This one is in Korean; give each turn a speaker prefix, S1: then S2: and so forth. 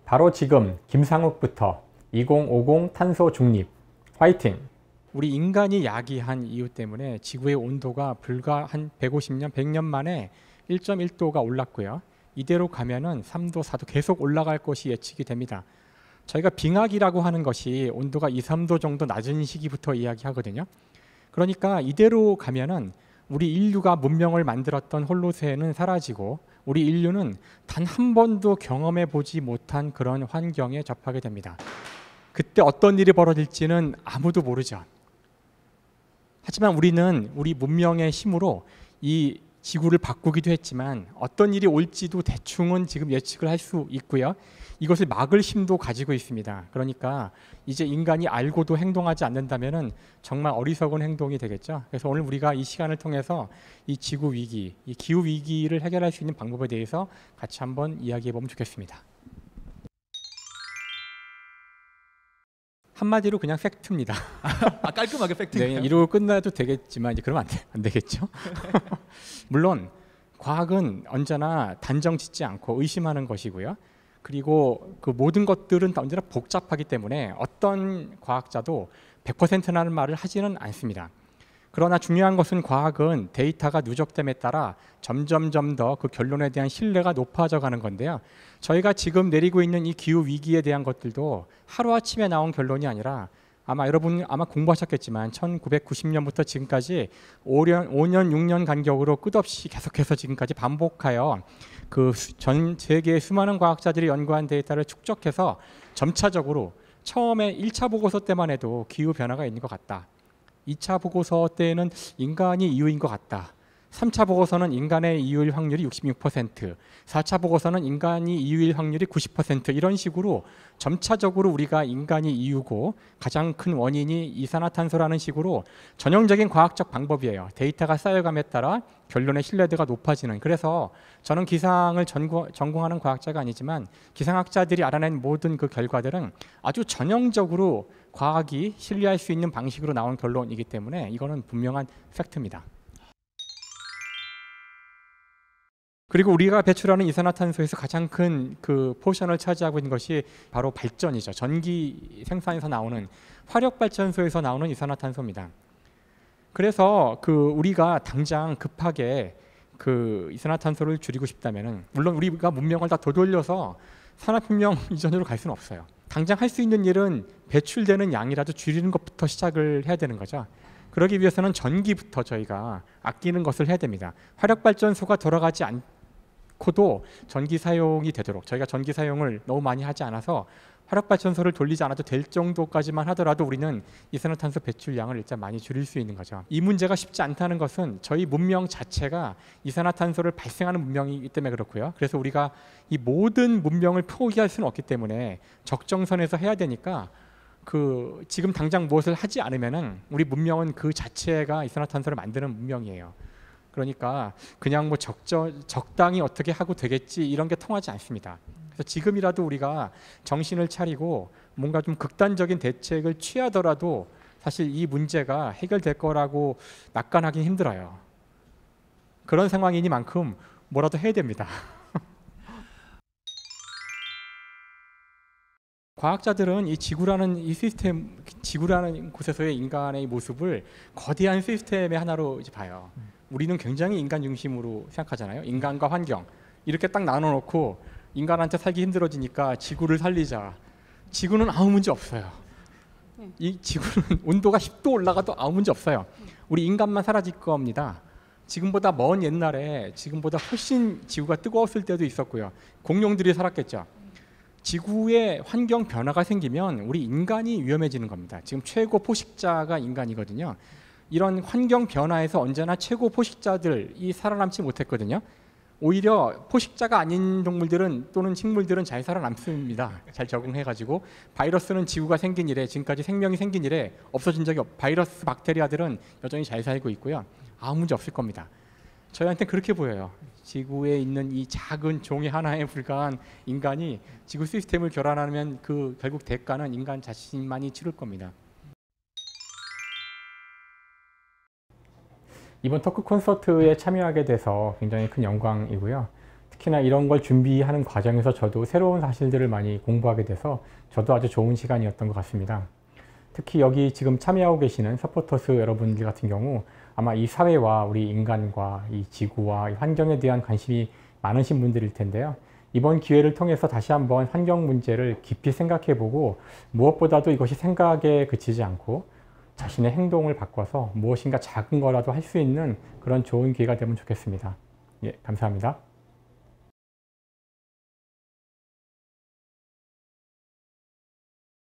S1: 바로 지금 김상욱부터 2050 탄소 중립 화이팅!
S2: 우리 인간이 야기한 이유 때문에 지구의 온도가 불과 한 150년, 100년 만에 1.1도가 올랐고요. 이대로 가면은 3도, 4도 계속 올라갈 것이 예측이 됩니다. 저희가 빙하기라고 하는 것이 온도가 2, 3도 정도 낮은 시기부터 이야기하거든요. 그러니까 이대로 가면은 우리 인류가 문명을 만들었던 홀로세는 사라지고 우리 인류는 단 한 번도 경험해 보지 못한 그런 환경에 접하게 됩니다. 그때 어떤 일이 벌어질지는 아무도 모르죠. 하지만 우리는 우리 문명의 힘으로 이 지구를 바꾸기도 했지만 어떤 일이 올지도 대충은 지금 예측을 할 수 있고요. 이것을 막을 힘도 가지고 있습니다. 그러니까 이제 인간이 알고도 행동하지 않는다면 정말 어리석은 행동이 되겠죠. 그래서 오늘 우리가 이 시간을 통해서 이 지구 위기, 이 기후 위기를 해결할 수 있는 방법에 대해서 같이 한번 이야기해 보면 좋겠습니다. 한마디로 그냥 팩트입니다.
S3: 깔끔하게 팩트예요.
S2: 네, 이러고 끝나도 되겠지만 이제 그러면 안 되겠죠. 물론 과학은 언제나 단정 짓지 않고 의심하는 것이고요. 그리고 그 모든 것들은 언제나 복잡하기 때문에 어떤 과학자도 100%라는 말을 하지는 않습니다. 그러나 중요한 것은 과학은 데이터가 누적됨에 따라 점점점 더 그 결론에 대한 신뢰가 높아져 가는 건데요. 저희가 지금 내리고 있는 이 기후 위기에 대한 것들도 하루아침에 나온 결론이 아니라 여러분 공부하셨겠지만 1990년부터 지금까지 5년, 6년 간격으로 끝없이 계속해서 지금까지 반복하여 그 전 세계의 수많은 과학자들이 연구한 데이터를 축적해서 점차적으로 처음에 1차 보고서 때만 해도 기후 변화가 있는 것 같다. 2차 보고서 때는 인간이 이유인 것 같다. 3차 보고서는 인간의 이유일 확률이 66%, 4차 보고서는 인간이 이유일 확률이 90% 이런 식으로 점차적으로 우리가 인간이 이유고 가장 큰 원인이 이산화탄소라는 식으로 전형적인 과학적 방법이에요. 데이터가 쌓여감에 따라 결론의 신뢰도가 높아지는. 그래서 저는 기상을 전공하는 과학자가 아니지만 기상학자들이 알아낸 모든 그 결과들은 아주 전형적으로 과학이 신뢰할 수 있는 방식으로 나온 결론이기 때문에 이거는 분명한 팩트입니다. 그리고 우리가 배출하는 이산화탄소에서 가장 큰 그 포션을 차지하고 있는 것이 바로 발전이죠. 전기 생산에서 나오는 화력발전소에서 나오는 이산화탄소입니다. 그래서 그 우리가 당장 급하게 그 이산화탄소를 줄이고 싶다면은 물론 우리가 문명을 다 되돌려서 산업혁명 이전으로 갈 수는 없어요. 당장 할 수 있는 일은 배출되는 양이라도 줄이는 것부터 시작을 해야 되는 거죠. 그러기 위해서는 전기부터 저희가 아끼는 것을 해야 됩니다. 화력발전소가 돌아가지 않고도 전기 사용이 되도록 저희가 전기 사용을 너무 많이 하지 않아서 화력발전소를 돌리지 않아도 될 정도까지만 하더라도 우리는 이산화탄소 배출량을 일단 많이 줄일 수 있는 거죠. 이 문제가 쉽지 않다는 것은 저희 문명 자체가 이산화탄소를 발생하는 문명이기 때문에 그렇고요. 그래서 우리가 이 모든 문명을 포기할 수는 없기 때문에 적정선에서 해야 되니까 그 지금 당장 무엇을 하지 않으면은 우리 문명은 그 자체가 이산화탄소를 만드는 문명이에요. 그러니까 그냥 뭐 적당히 어떻게 하고 되겠지 이런 게 통하지 않습니다. 그래서 지금이라도 우리가 정신을 차리고 뭔가 좀 극단적인 대책을 취하더라도 사실 이 문제가 해결될 거라고 낙관하기 힘들어요. 그런 상황이니만큼 뭐라도 해야 됩니다. 과학자들은 이 지구라는 곳에서의 인간의 모습을 거대한 시스템의 하나로 이제 봐요. 우리는 굉장히 인간 중심으로 생각하잖아요. 인간과 환경 이렇게 딱 나눠놓고 인간한테 살기 힘들어지니까 지구를 살리자. 지구는 아무 문제 없어요. 이 지구는 온도가 10도 올라가도 아무 문제 없어요. 우리 인간만 사라질 겁니다. 지금보다 먼 옛날에 지금보다 훨씬 지구가 뜨거웠을 때도 있었고요. 공룡들이 살았겠죠. 지구의 환경 변화가 생기면 우리 인간이 위험해지는 겁니다. 지금 최고 포식자가 인간이거든요. 이런 환경 변화에서 언제나 최고 포식자들이 살아남지 못했거든요. 오히려 포식자가 아닌 동물들은 또는 식물들은 잘 살아남습니다. 잘 적응해가지고 바이러스는 지구가 생긴 이래 지금까지 생명이 생긴 이래 없어진 적이 바이러스 박테리아들은 여전히 잘 살고 있고요. 아무 문제 없을 겁니다. 저희한테는 그렇게 보여요. 지구에 있는 이 작은 종이 하나에 불과한 인간이 지구 시스템을 교란하면 그 결국 대가는 인간 자신만이 치를 겁니다.
S1: 이번 토크 콘서트에 참여하게 돼서 굉장히 큰 영광이고요. 특히나 이런 걸 준비하는 과정에서 저도 새로운 사실들을 많이 공부하게 돼서 저도 아주 좋은 시간이었던 것 같습니다. 특히 여기 지금 참여하고 계시는 서포터스 여러분들 같은 경우 아마 이 사회와 우리 인간과 이 지구와 이 환경에 대한 관심이 많으신 분들일 텐데요. 이번 기회를 통해서 다시 한번 환경 문제를 깊이 생각해보고 무엇보다도 이것이 생각에 그치지 않고 자신의 행동을 바꿔서 무엇인가 작은 거라도 할 수 있는 그런 좋은 기회가 되면 좋겠습니다. 예, 감사합니다.